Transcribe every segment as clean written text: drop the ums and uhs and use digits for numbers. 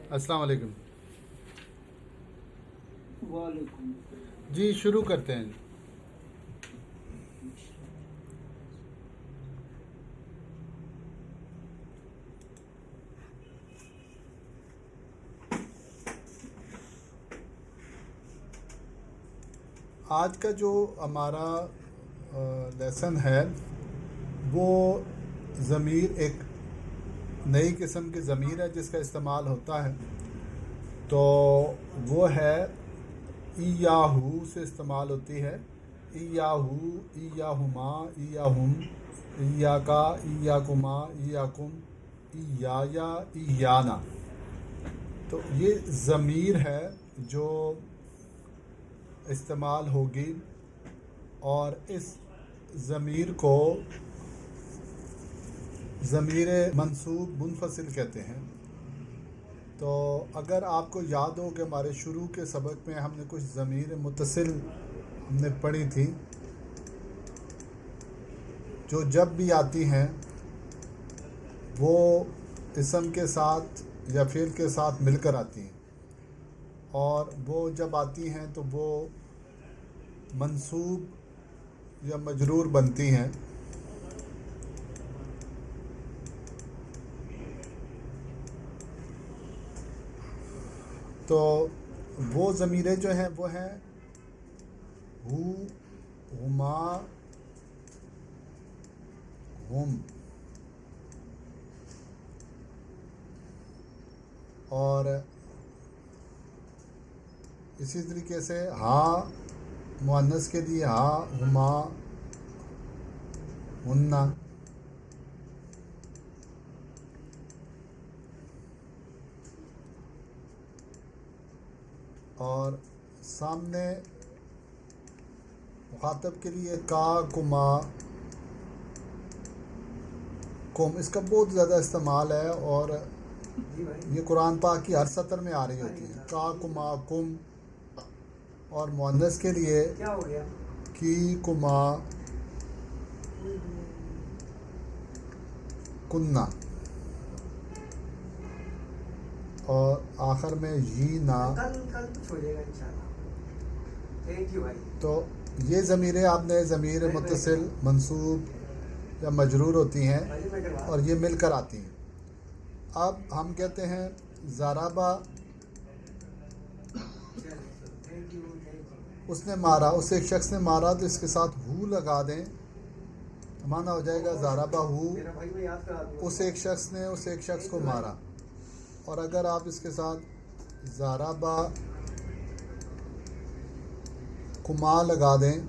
अस्सलाम वालेकुम। वालेकुम। जी शुरू करते हैं। आज का जो हमारा लेसन है वो ज़मीर, एक नई किस्म की ज़मीर है जिसका इस्तेमाल होता है। तो वो है इयाहू से इस्तेमाल होती है। इयाहू, इयाहुमा, इयाहुम, इयाका, इयाकुमा, इयाकुम, इयाया, इयाना। तो ये ज़मीर है जो इस्तेमाल होगी और इस ज़मीर को ज़मीर मंसूब मुनफसिल कहते हैं। तो अगर आपको याद हो कि हमारे शुरू के सबक में हमने कुछ ज़मीर मुत्तसिल हमने पढ़ी थी जो जब भी आती हैं वो इसम के साथ या फ़िल के साथ मिलकर आती हैं, और वो जब आती हैं तो वो मंसूब या मजरूर बनती हैं। तो वो ज़मीरें जो हैं वो हैं हु, हुमा, हुम, और इसी तरीके से हा मुअन्नस के लिए हा, हुमा, हुन्ना। और सामने मुखातब के लिए का, कुमा, कुम, इसका बहुत ज़्यादा इस्तेमाल है और ये कुरान पाक की हर सतर में आ रही होती है। का, कुमा, कुम। और मुअन्नस के लिए क्या हो गया? की, कुमा, कुन्ना, और आखिर में यी, ना। कल कुछ हो जाएगा इंशाल्लाह। थैंक यू भाई। तो ये ज़मीरें आपने ज़मीर मुत्तसिल, मंसूब या मजरूर होती हैं और ये मिलकर आती हैं। अब हम कहते हैं ज़राबा, उसने मारा, उस एक शख्स ने मारा, तो इसके साथ हु लगा दें तो माना हो जाएगा ज़राबा हु, उस एक शख्स ने उस एक शख्स को मारा। और अगर आप इसके साथ ज़राबा कुमा लगा दें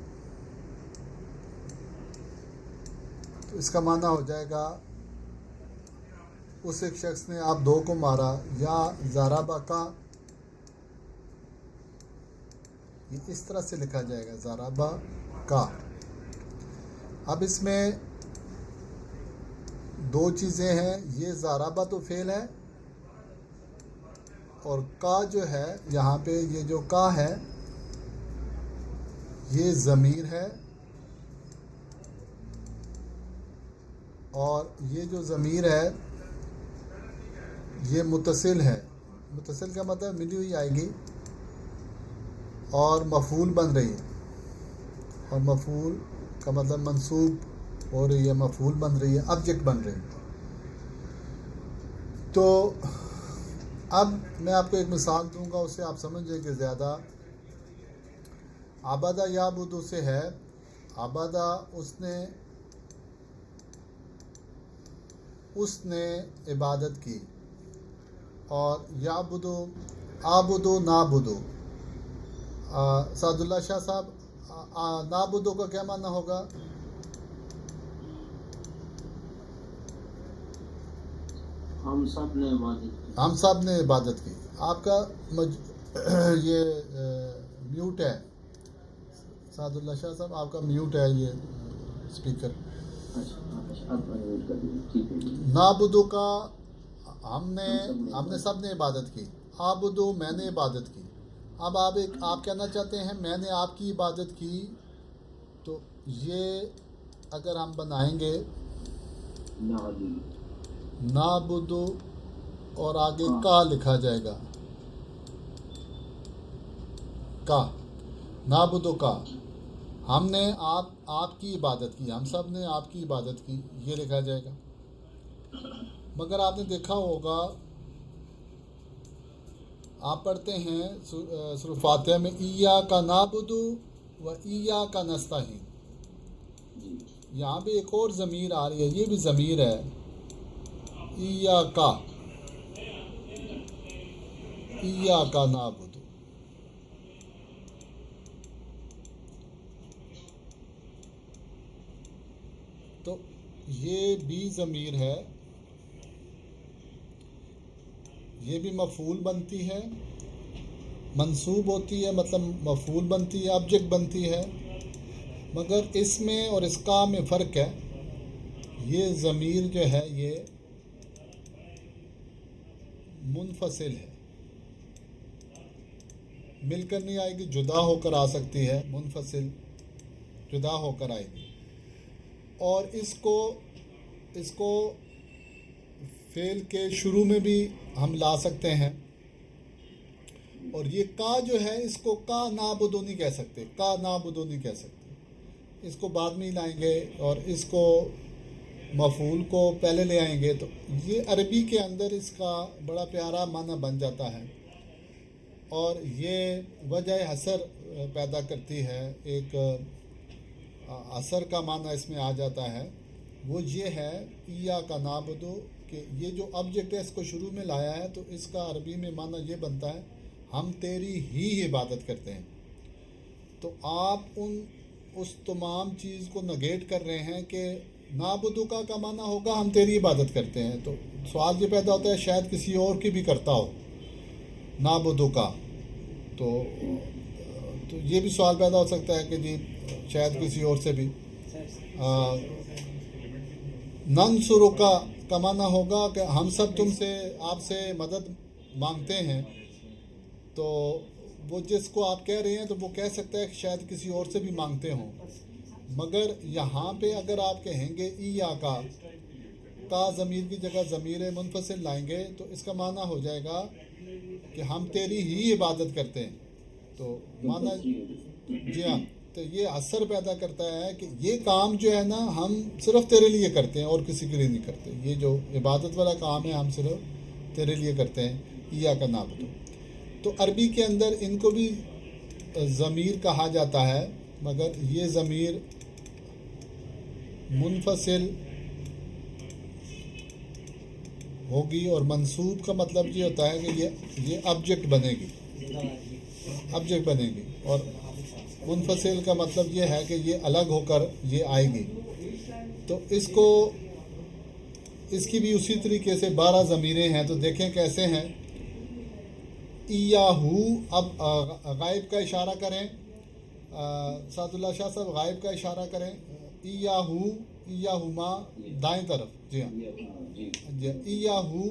तो इसका माना हो जाएगा उस एक शख्स ने आप दो को मारा, या ज़राबा का, ये इस तरह से लिखा जाएगा ज़राबा का। अब इसमें दो चीज़ें हैं, ये ज़राबा तो फ़ेल है और का जो है यहाँ पे, ये जो का है ये ज़मीर है, और ये जो ज़मीर है ये मुत्तसिल है। मुत्तसिल का मतलब मिली हुई आएगी और मफ़ूल बन रही है, और मफ़ूल का मतलब मंसूब हो रही है, मफ़ूल बन रही है, ऑब्जेक्ट बन रही है। तो अब मैं आपको एक मिसाल दूंगा, उससे आप समझें कि ज़्यादा। आबादा याबुदु से है, आबादा उसने इबादत की, और याबुदु आबुदु नाबुदु। सादुल्ला शाह साहब, नाबुदु का क्या माना होगा? हम सब ने इबादत की। हम सब ने इबादत की। आपका ये म्यूट है सादुल्ला शाह साहब, आपका म्यूट है ये स्पीकर। नाबुदु का हमने सब ने इबादत की। आबुदु मैंने इबादत की। अब आप कहना चाहते हैं मैंने आपकी इबादत की, तो ये अगर हम बनाएंगे नाबुदु اور آگے کا لکھا جائے گا. کا نعبدو کا ہم نے آپ کی عبادت کی, ہم سب نے آپ کی عبادت کی, یہ لکھا جائے گا. مگر آپ نے دیکھا ہوگا, آپ پڑھتے ہیں سورۃ فاتحہ میں ایاک نعبدو و ایاک نستعین. یہاں پہ ایک اور ضمیر آ رہی ہے, یہ بھی ضمیر ہے, ایاک نعبدو. تو یہ بھی ضمیر ہے, یہ بھی مفعول بنتی ہے, منصوب ہوتی ہے, مطلب مفعول بنتی ہے, آبجیکٹ بنتی ہے. مگر اس میں اور اس کا میں فرق ہے. یہ ضمیر جو ہے یہ منفصل ہے, مل کر نہیں آئے گی, جدا ہو کر آ سکتی ہے, منفصل جدا ہو کر آئے گی. اور اس کو فعل کے شروع میں بھی ہم لا سکتے ہیں. اور یہ کا جو ہے اس کو کا نعبدو نہیں کہہ سکتے, کا نعبدو نہیں کہہ سکتے, اس کو بعد میں ہی لائیں گے اور اس کو مفعول کو پہلے لے آئیں گے. تو یہ عربی کے اندر اس کا بڑا پیارا معنی بن جاتا ہے اور یہ وجہ حصر پیدا کرتی ہے. ایک اثر کا معنی اس میں آ جاتا ہے, وہ یہ ہے ایاک نعبدو, کہ یہ جو آبجیکٹ ہے اس کو شروع میں لایا ہے تو اس کا عربی میں معنی یہ بنتا ہے ہم تیری ہی عبادت کرتے ہیں. تو آپ اس تمام چیز کو نگیٹ کر رہے ہیں کہ نعبدو کا معنی ہوگا ہم تیری عبادت کرتے ہیں. تو سوال یہ پیدا ہوتا ہے شاید کسی اور کی بھی کرتا ہو نعبدو کا, تو یہ بھی سوال پیدا ہو سکتا ہے کہ جی شاید کسی اور سے بھی. ننصرک کا معنی ہوگا کہ ہم سب تم سے آپ سے مدد مانگتے ہیں. تو وہ جس کو آپ کہہ رہے ہیں تو وہ کہہ سکتا ہے کہ شاید کسی اور سے بھی مانگتے ہوں. مگر یہاں پہ اگر آپ کہیں گے ایاک کا ضمیر کی جگہ ضمیر منفصل لائیں گے تو اس کا معنی ہو جائے گا کہ ہم تیری ہی عبادت کرتے ہیں. تو معنی جی ہاں, تو یہ اثر پیدا کرتا ہے کہ یہ کام جو ہے نا ہم صرف تیرے لیے کرتے ہیں اور کسی کے لیے نہیں کرتے. یہ جو عبادت والا کام ہے ہم صرف تیرے لیے کرتے ہیں, ایاک نعبدو. تو عربی کے اندر ان کو بھی ضمیر کہا جاتا ہے, مگر یہ ضمیر منفصل ہوگی اور منصوب کا مطلب یہ ہوتا ہے کہ یہ آبجیکٹ بنے گی, اور منفصل کا مطلب یہ ہے کہ یہ الگ ہو کر یہ آئے گی. تو اس کی بھی اسی طریقے سے 12 ضمیریں ہیں. تو دیکھیں کیسے ہیں. ایاہو, اب غائب کا اشارہ کریں, سعد اللہ شاہ صاحب غائب کا اشارہ کریں. ایاہو, ایاہما دائیں طرف, جی ہاں جی, ایاہو,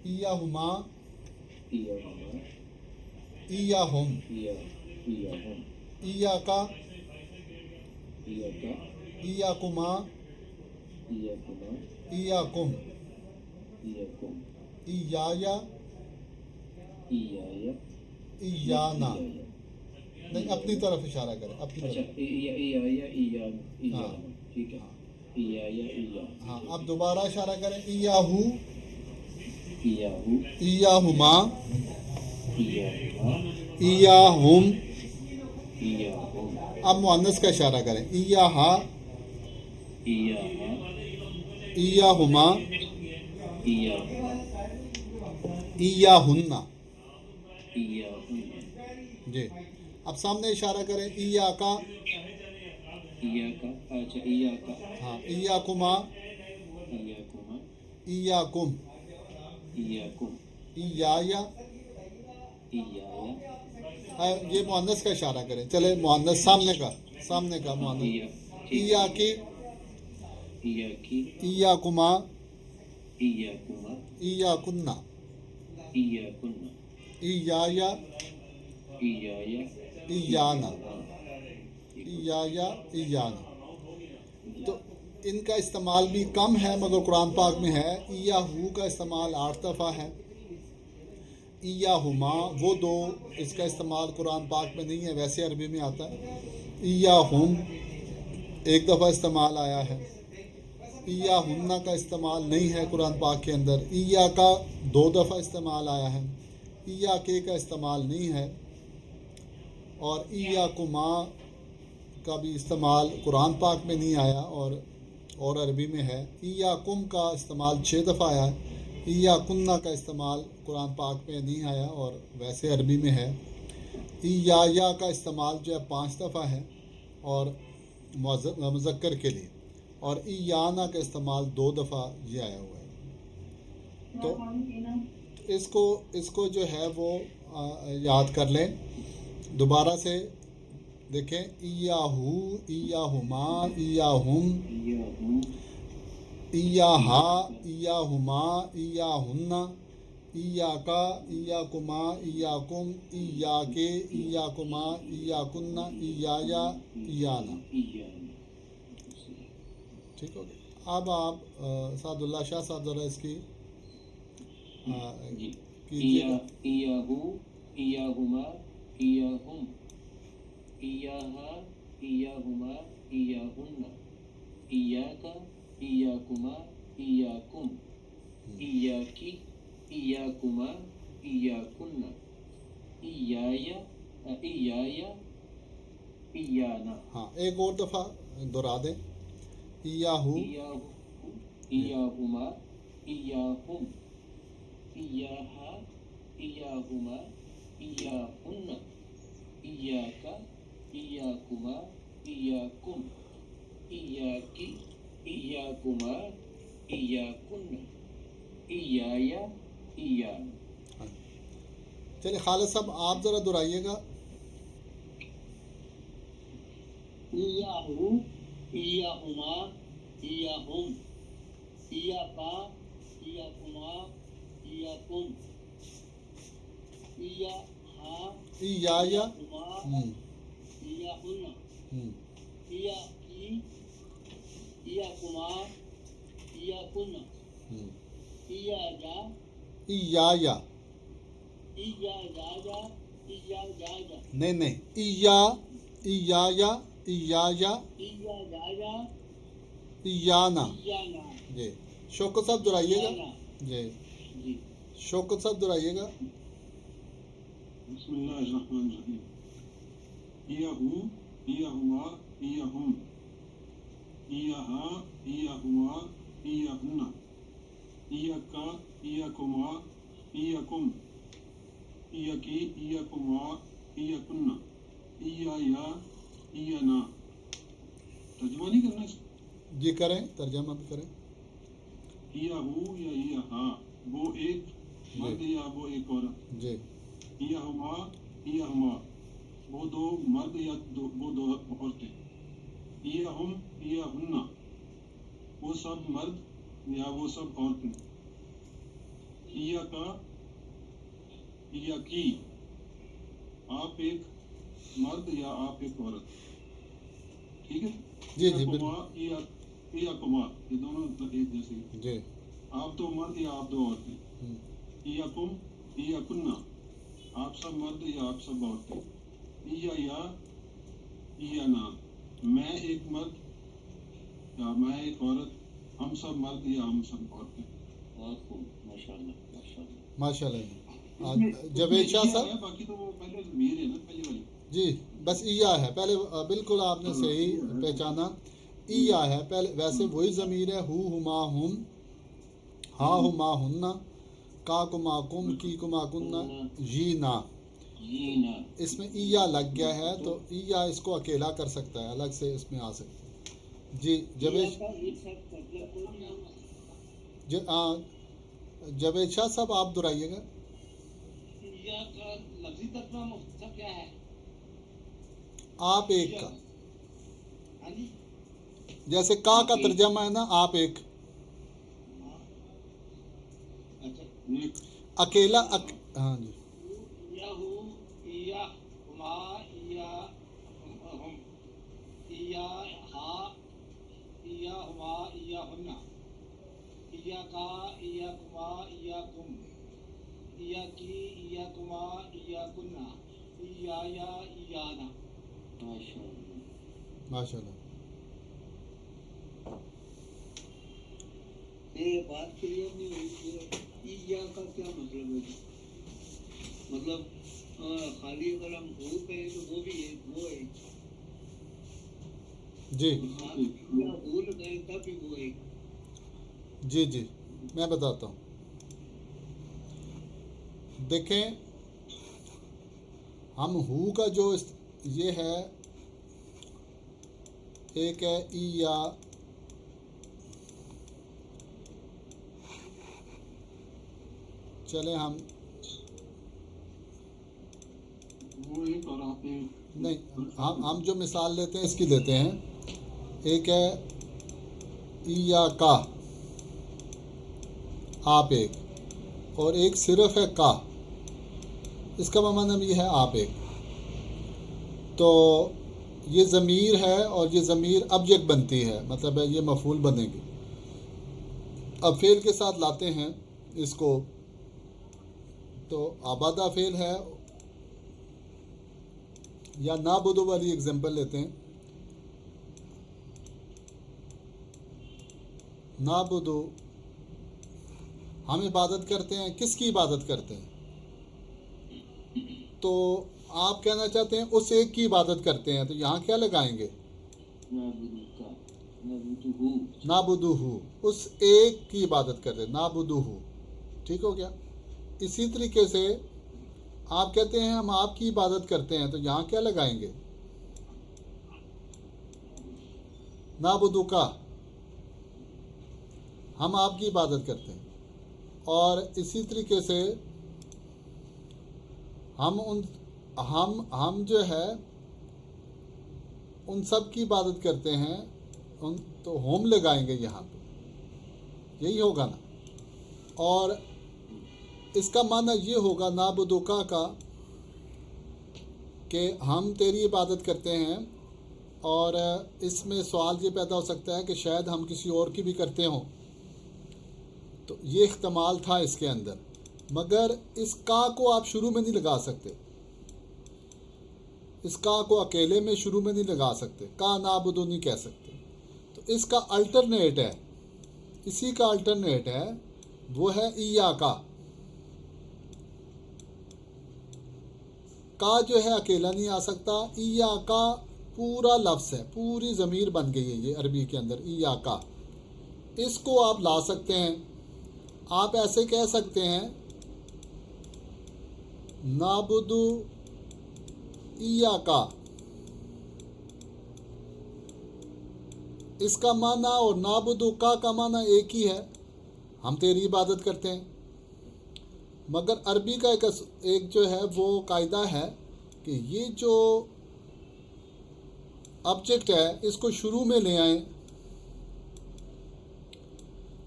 ایاہما, ایاہم, ایاکا, ایاکما, ایاکم, ایایا, ایانا. نہیں, اپنی طرف اشارہ کریں, اپنی طرف. ہاں, اب دوبارہ اشارہ کریں. ایاہو, ایاہما, ایاہم. اب مؤنث کا اشارہ کریں. ایاہا, ایاہما, ایاہن. جی, اب سامنے اشارہ کریں. ایاکا, ہاں, ایاکما, ایاکم, ایایا. یہ مؤنث کا اشارہ کریں. چلے مؤنث سامنے کا مؤنث. ایاکی, ایاکما, ایاکن, ایایا, ایانا, ایایا, ایانا. تو ان کا استعمال بھی کم ہے مگر قرآن پاک میں ہے. ایہو کا استعمال 8 دفعہ ہے. ایہما وہ دو، اس کا استعمال قرآن پاک میں نہیں ہے، ویسے عربی میں آتا ہے. ایہم 1 دفعہ استعمال آیا ہے. ایہن کا استعمال نہیں ہے قرآن پاک کے اندر. ایاکا 2 دفعہ استعمال آیا ہے. ایاکے کا استعمال نہیں ہے. اور ایاکما کا بھی استعمال قرآن پاک میں نہیں آیا اور عربی میں ہے. ایاکم کا استعمال 6 دفعہ آیا ہے. ایاکنہ کا استعمال قرآن پاک میں نہیں آیا اور ویسے عربی میں ہے. ایایا کا استعمال جو ہے 5 دفعہ ہے اور مذکر کے لیے. اور ایانا کا استعمال 2 دفعہ یہ آیا ہوا ہے. تو اس کو جو ہے وہ یاد کر لیں. دوبارہ سے دیکھیں. ایاہو، ایاہما، ایاہم، ایاہا، ایاہما، ایاہن، ایاکا، ایاکما، ایاکم، ایاکے، ایاکما، ایاکن، ایایا، ایانا. ٹھیک ہو گیا. اب آپ سعد اللہ شاہ صاحب ذرا اس کی کیجیے گا. ایاہو، ایاہما، ایاہم، ایاہا، ایاہما، ایاہن، ایاکا، ایاکما، ایاکم، ایاکی، ایاکما، ایاکن، ایایا، ایایا، ایانا. ہاں ایک اور دفعہ دہرا دیں. ایاہو، ایاہما، ایاہم، ایاہا، ایاہما، ایاہن، ایاکا، ایاکما، ایاکم، ایاکی، ایاکما، ایاکن، ایایا، ایانا. چلیے خالد صاحب آپ ذرا دہرائیے گا. ایاہو، ایاہما، ایاہم، ایاکا، ایاکما، ایاکم، ایاہا، ایایا، ایاکما، ایاہن، ایاکی، ایاکما، ایاکن، ایایا، ایایا، ایایا، ایایا، نہیں ایایا، ایایا، ایایا، ایانا. ایانا. جی شوکت صاحب دہرائیے گا. جی جی. شوکت صاحب دہرائیے گا. بسم اللہ الرحمن الرحیم. ایہو، ایہما، ایہم، ایہا، ایہما، ایہن، ایاکا، ایاکما، ایاکم، ایاکی، ایاکما، ایاکن، ایایا، ایانا. ترجمہ نہیں کرنا اس کو؟ جی کریں، ترجمہ بھی کریں. ایہو یا ایہا وہ ایک مرد یا وہ ایک عورت. جی ایہما، ایہما وہ 2 مرد یا وہ 2 عورتیں. ایہم، ایہن وہ سب مرد یا وہ سب عورتیں. ایاکا، ایاکی آپ ایک مرد یا آپ ایک عورت. ٹھیک ہے. جی جی ایاکما، ایاکما یہ دونوں ایک جیسے. جی آپ 2 مرد یا آپ 2 عورتیں. ایاکم، ایاکن آپ سب مرد یا آپ سب عورتیں. ایایا، ایانا میں ایک مرد یا میں ایک عورت، ہم سب مرد یا ہم سب عورتیں. بہت خوب، ماشاء اللہ، ماشاء اللہ. ماشاء اللہ. جاوید شاہ صاحب. باقی تو وہ پہلے ضمیر ہے نا پہلی والی. جی بس ایا ہے پہلے. بالکل آپ نے صحیح پہچانا. ایا ہے پہلے. ویسے وہی ضمیر ہے. ہو، ہما، ہم، ہا، ہما، ہننا، کا کما کم، کی کما کننا، جینا. اس میں ایا لگ گیا ہے تو ایا اس کو اکیلا کر سکتا ہے، الگ سے اس میں آ سکتا ہے. جی جاوید شاہ صاحب آپ دہرائیے گا. یا کا لفظی ترجمہ مختصر کیا ہے؟ آپ ایک کا. ہاں جی. جیسے کا ترجمہ ہے نا آپ ایک. اچھا. اکیلا ہاں جی. ایہو، ایہما، ایہم، ایہا، ایہما، इयाका इयाकुमा इयाकुम इयाकी इयाकुमा इयाकुन्ना इयाया इयाना। माशाल्लाह। माशाल्लाह। ये बात क्लियर नहीं हुई कि ईया का क्या मतलब है। मतलब खाली अगर हम वो कहें तो वो भी है, वो है जी वो लगाए तब भी वो है। जी जी, मैं बताता हूँ। देखें, हम हु का जो ये है, एक है ई या, चले हम वो एक और आप एक नहीं, हम जो मिसाल लेते हैं इसकी लेते हैं। एक है ई या का, आप एक, और एक सिर्फ है का, इसका मतलब ये है आप एक। तो ये ज़मीर है और ये ज़मीर ऑब्जेक्ट बनती है, मतलब है ये मफूल बनेगी। अब फ़ेल के साथ लाते हैं इसको, तो आबादा फ़ेल है, या नाबुदु वाली एग्जांपल लेते हैं। नाबुदु, हम इबादत करते हैं, किसकी इबादत करते हैं? तो आप कहना चाहते हैं उस एक की इबादत करते हैं, तो यहाँ क्या लगाएंगे? नाबुदुका, नाबुदुहु। नाबुदुहु, उस एक की इबादत करते हैं, नाबुदुहु। ठीक हो गया। इसी तरीके से आप कहते हैं हम आपकी इबादत करते हैं, तो यहाँ क्या लगाएंगे? नाबुदुका, हम आपकी इबादत करते हैं। और इसी तरीके से हम जो है उन सब की इबादत करते हैं, तो होम लगाएंगे यहाँ पे, यही होगा ना। और इसका माना ये होगा नाबुदुका का कि हम तेरी इबादत करते हैं, और इसमें सवाल ये पैदा हो सकता है कि शायद हम किसी और की भी करते हों, तो ये इख्तिमाल था इसके अंदर। मगर इस का को आप शुरू में नहीं लगा सकते, इस का को अकेले में शुरू में नहीं लगा सकते, का नाबुदु नहीं कह सकते। तो इसका अल्टरनेट है, इसी का अल्टरनेट है, वो है ईया का जो है अकेला नहीं आ सकता। ईया का पूरा लफ्ज़ है, पूरी ज़मीर बन गई है ये अरबी के अंदर, ईया का। इसको आप ला सकते हैं, आप ऐसे कह सकते हैं नाबुदु ईया का। इसका माना और नाबुदु का माना एक ही है, हम तेरी इबादत करते हैं। मगर अरबी का एक जो है वो कायदा है कि ये जो ऑब्जेक्ट है इसको शुरू में ले आएं,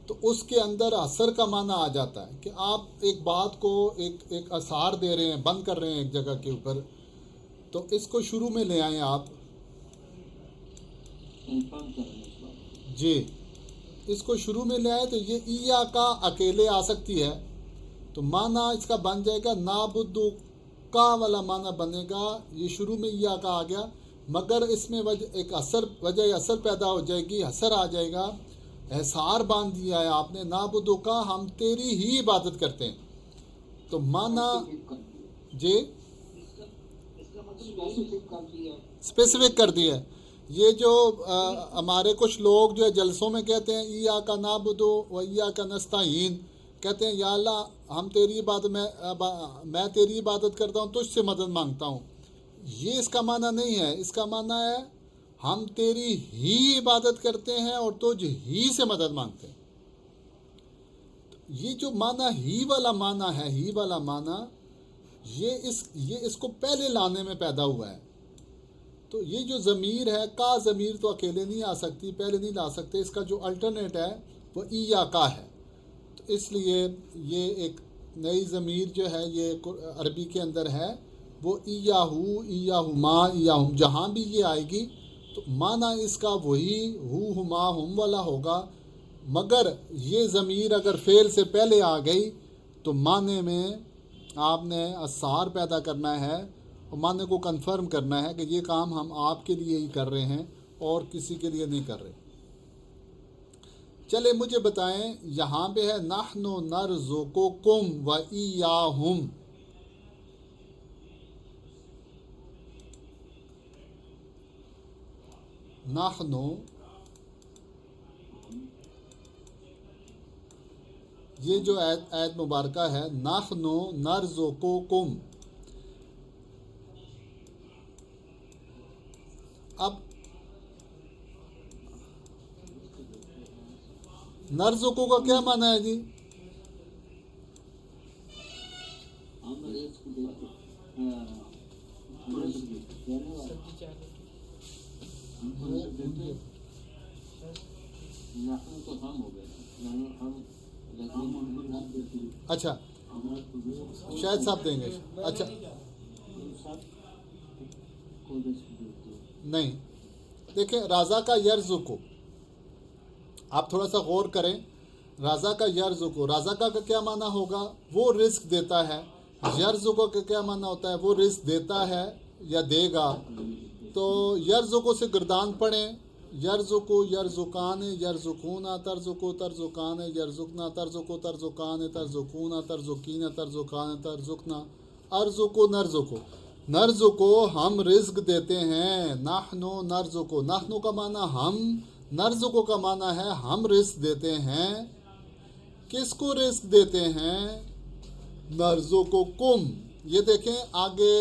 तो उसके अंदर असर का माना आ जाता है कि आप एक बात को एक असर दे रहे हैं, बंद कर रहे हैं एक जगह के ऊपर, तो इसको शुरू में ले आएं आप कंफर्म करने इस बात। जी, इसको शुरू में ले आए तो ये ईया का अकेले आ सकती है, तो माना इसका बन जाएगा नाबुदु का वाला माना बनेगा। ये शुरू में ईया का आ गया, मगर इसमें एक वजह असर पैदा हो जाएगी, असर आ जाएगा, एहसार बांध दिया है आपने, नाबुदु का, हम तेरी ही इबादत करते हैं। तो माना जी इसका मतलब स्पेसिफिक कर दिया, स्पेसिफिक कर दिया है। ये जो हमारे कुछ लोग जो है जलसों में कहते हैं ईया का नाबुदु व ईया का नस्ताईन, कहते हैं या अल्लाह हम तेरी इबादत, मैं तेरी इबादत करता हूँ, तुझसे मदद मांगता हूँ। ये इसका माना नहीं है, इसका माना है हम तेरी ही इबादत करते हैं और तुझ ही से मदद मांगते हैं। ये जो माना ही वाला माना है, ही वाला माना, ये इसको पहले लाने में पैदा हुआ है। तो ये जो ज़मीर है, का ज़मीर तो अकेले नहीं आ सकती, पहले नहीं ला सकते, इसका जो अल्टरनेट है वो ईया का है। तो इसलिए ये एक नई ज़मीर जो है ये अरबी के अंदर है, वो ईयाहू, ईयाहुमा, ईयाहुम, जहाँ भी ये आएगी तो माना इसका वही हु हुमा हुम वाला होगा, मगर ये ज़मीर अगर फ़ेल से पहले आ गई तो माने में आपने असार पैदा करना है और माने को कंफर्म करना है कि ये काम हम आपके लिए ही कर रहे हैं और किसी के लिए नहीं कर रहे। चले मुझे बताएं, यहाँ पे है नहनु नरज़ुकुकुम व इय्याहुम। नहनु, ये जो आयत मुबारका है, नहनु नरज़ुकुकुम। अब नरज़ुकु का क्या माना है जी? हम रिस्क देते रिस्क देने वाले हमको रिस्क देते नाखून तो हम हो गए यानी हम देते। अच्छा, शायद साहब देंगे। अच्छा को रिस्क देते नहीं, देखें राजा का यर्ज़ुकु, आप थोड़ा सा गौर करें। राजा का यर्ज़ुकु, राजा का क्या माना होगा? वो रिस्क देता है। यर्ज़ुकु का क्या माना होता है? वो रिस्क देता है या देगा। तो यर्ज़ुकु से गर्दान पढ़ें, यर्ज़ुकु यर्ज़ुकान यर्ज़ुकूना तर्ज़ुकु तर्ज़ुकान यर्ज़ुकना तर्ज़ुकु तर्ज़ुकान तर्ज़ुकूना तर्ज़ुकीना तर्ज़ुकान तर्ज़ुकना अर्ज़ुकु नर्ज़ुकु। नर्ज़ुकु हम रिस्क देते हैं। नाहनु नर्ज़ुकु, नाहनु का माना हम, नर्ज़ुकु का माना है हम रिस्क देते हैं। किसको रिस्क देते हैं? नर्ज़ुकुकुम। ये देखें आगे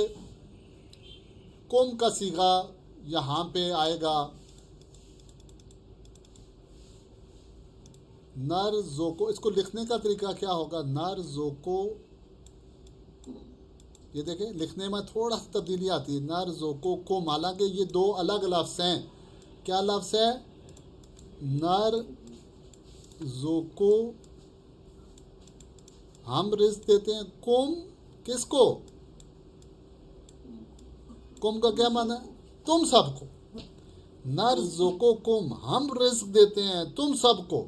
कुम का सीगा यहाँ पे आएगा। नर्ज़ुकु, इसको लिखने का तरीका क्या होगा? नर्ज़ुकु, ये देखें लिखने में थोड़ा सा तब्दीली आती है। नर्ज़ुकुकुम, हालांकि ये दो अलग लफ्ज़ हैं। क्या लफ्ज़ है? नर्ज़ुकु हम रिस्क देते हैं। कुम किसको? कुम का क्या माना है? तुम सबको। नर्ज़ुकुकुम हम रिस्क देते हैं तुम सबको।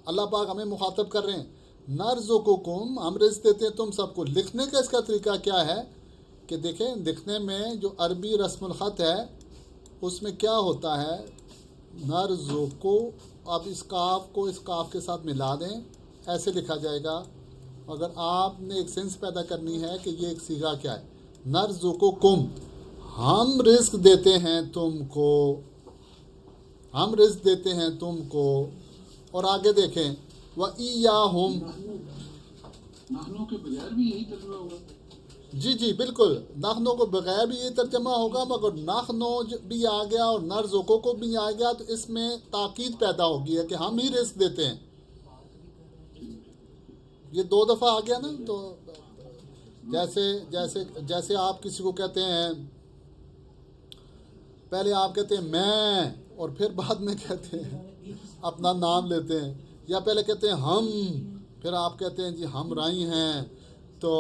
अल्लाह पाक हमें मुखातब कर रहे हैं। नर्ज़ुकुकुम हम रिस्क देते हैं तुम सबको। लिखने का इसका तरीका क्या है कि देखें, लिखने में जो अरबी रस्मुल ख़त है उसमें क्या होता है? नर्ज़ुकु, अब इस काफ को इस काफ के साथ मिला दें, ऐसे लिखा जाएगा। अगर आपने एक सेंस पैदा करनी है कि ये एक सीगा क्या है, नर्ज़ुकुकुम हम रिस्क देते हैं तुमको, हम रिस्क देते हैं तुमको। और आगे देखें व इय्याहुम, नाखनों के बगैर भी यही तर्जुमा होगा। जी जी बिल्कुल, नाखनों को बगैर भी ये तर्जमा होगा, मगर नाखनों भी आ गया और नर्ज़ुकु को भी आ गया तो इसमें ताकीद पैदा होगी है कि हम ही रिस्क देते हैं। ये दो दफ़ा आ गया ना। तो जैसे जैसे जैसे आप किसी को कहते हैं, पहले आप कहते हैं मैं और फिर बाद में कहते हैं अपना नाम लेते हैं, या पहले कहते हैं हम फिर आप कहते हैं जी हम राई हैं, तो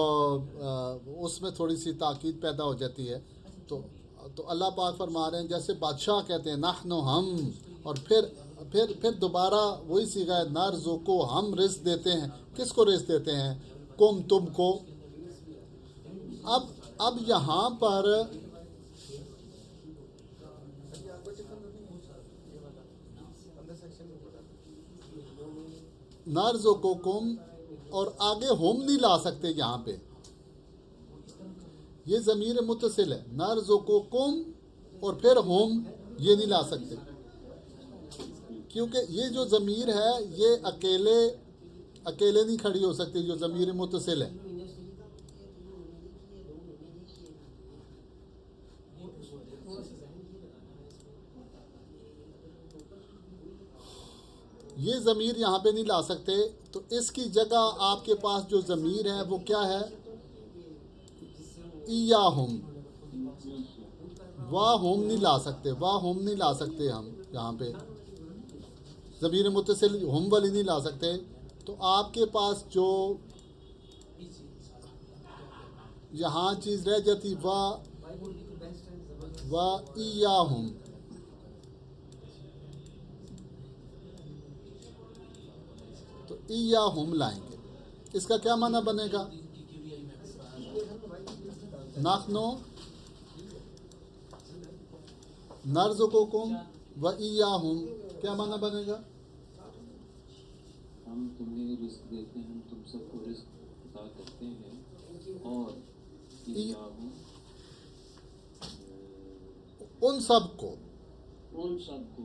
उसमें थोड़ी सी ताकीद पैदा हो जाती है। तो अल्लाह पाक फरमा रहे हैं जैसे बादशाह कहते हैं नाहनु हम, और फिर दोबारा वही सीगा है नर्ज़ुकु हम रिस्क देते हैं। किसको रिस्क देते हैं? कुम तुमको। अब यहाँ पर नर्ज़ुकुकुम और आगे हम नहीं ला सकते। यहाँ पे ये ज़मीर मुत्तसिल है, नर्ज़ुकुकुम और फिर हम ये नहीं ला सकते, क्योंकि ये जो ज़मीर है ये अकेले नहीं खड़ी हो सकती। जो ज़मीर मुत्तसिल है, ये ज़मीर यहाँ पे नहीं ला सकते। तो इसकी जगह आपके पास जो ज़मीर है वो क्या है? इय्याहुम। वाह हम नहीं ला सकते, वाह हम नहीं ला सकते। हम यहाँ पे ज़मीर मुत्तसिल हम वाली नहीं ला सकते। तो आपके पास जो यहाँ चीज़ रह जाती वाह इय्याहुम। تو ایہم لائیں گے. اس کا کیا معنی بنے گا؟ نحنو نرزقکم و ایہم کیا معنی بنے گا؟ ہم تمہیں رزق دیتے ہیں، ہم تم سب کو رزق عطا کرتے ہیں، اور ایہم ان سب کو، ان سب کو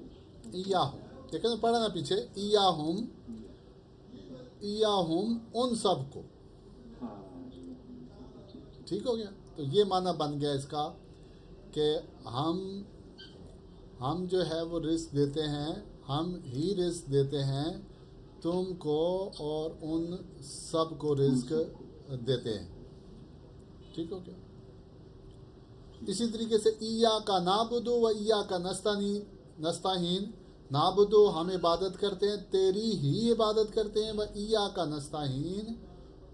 ایہم دیکھیں تو پڑھا نا پیچھے، ایہم ان سب کو. ہاں ٹھیک ہو گیا. تو یہ معنی بن گیا اس کا کہ ہم جو ہے وہ رزق دیتے ہیں، ہم ہی رزق دیتے ہیں تم کو اور ان سب کو رزق دیتے ہیں. ٹھیک ہو گیا. اسی طریقے سے ایاک نعبد و ایاک نستعین. نعبد ہم عبادت کرتے ہیں، تیری ہی عبادت کرتے ہیں، و ایاک نستعین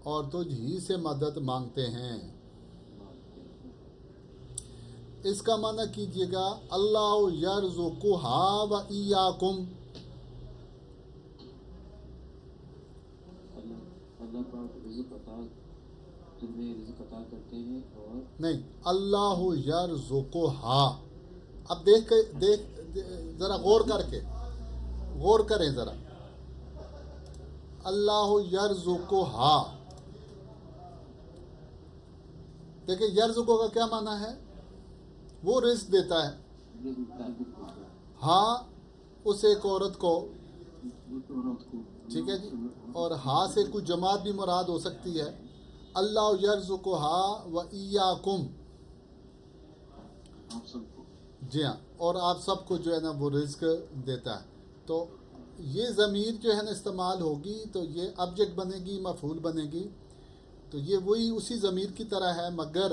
اور تجھ ہی سے مدد مانگتے ہیں. اس کا معنی کیجئے گا اللہ یرزقھا و ایاکم. اللہ پاک رزق عطا، تمہیں رزق عطا کرتے ہیں، اور نہیں، اللہ یرزقھا. اب دیکھ ذرا غور کریں ذرا. اللہ یرزقھا، دیکھیں یرزقو کا کیا معنی ہے؟ وہ رزق دیتا ہے. ہاں اس ایک عورت کو، ٹھیک ہے جی، اور ہاں سے کچھ جماعت بھی مراد ہو سکتی ہے. اللہ یرزقھا و ایاکم، آپ سب کو. جی ہاں، اور آپ سب کو جو ہے نا وہ رزق دیتا ہے. تو یہ ضمیر جو ہے نا استعمال ہوگی تو یہ آبجیکٹ بنے گی، مفعول بنے گی. تو یہ وہی اسی ضمیر کی طرح ہے، مگر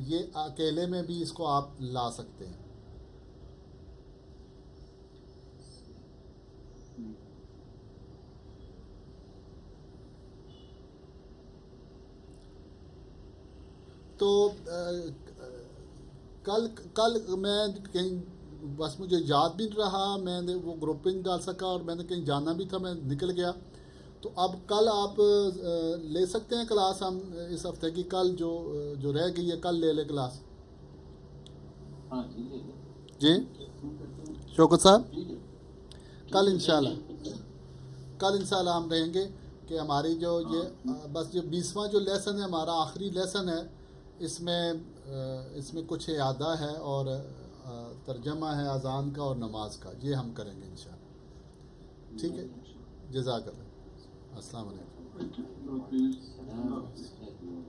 یہ اکیلے میں بھی اس کو آپ لا سکتے ہیں. تو کل میں کہیں، بس مجھے یاد بھی نہیں رہا، میں نے وہ گروپ پہ نہیں ڈال سکا، اور میں نے کہیں جانا بھی تھا، میں نکل گیا. تو اب کل آپ لے سکتے ہیں کلاس، ہم اس ہفتے کی کل جو رہ گئی ہے کل لے لیں کلاس. ہاں ٹھیک ہے جی شوکت صاحب، ٹھیک ہے. کل انشاءاللہ ہم رہیں گے کہ ہماری جو یہ بس جو 20واں جو لیسن ہے ہمارا، آخری لیسن ہے، اس میں کچھ اعادہ ہے اور ترجمہ ہے اذان کا اور نماز کا. یہ ہم کریں گے انشاءاللہ. ٹھیک ہے، جزاک اللہ. السلام علیکم. اوکے. السلام علیکم.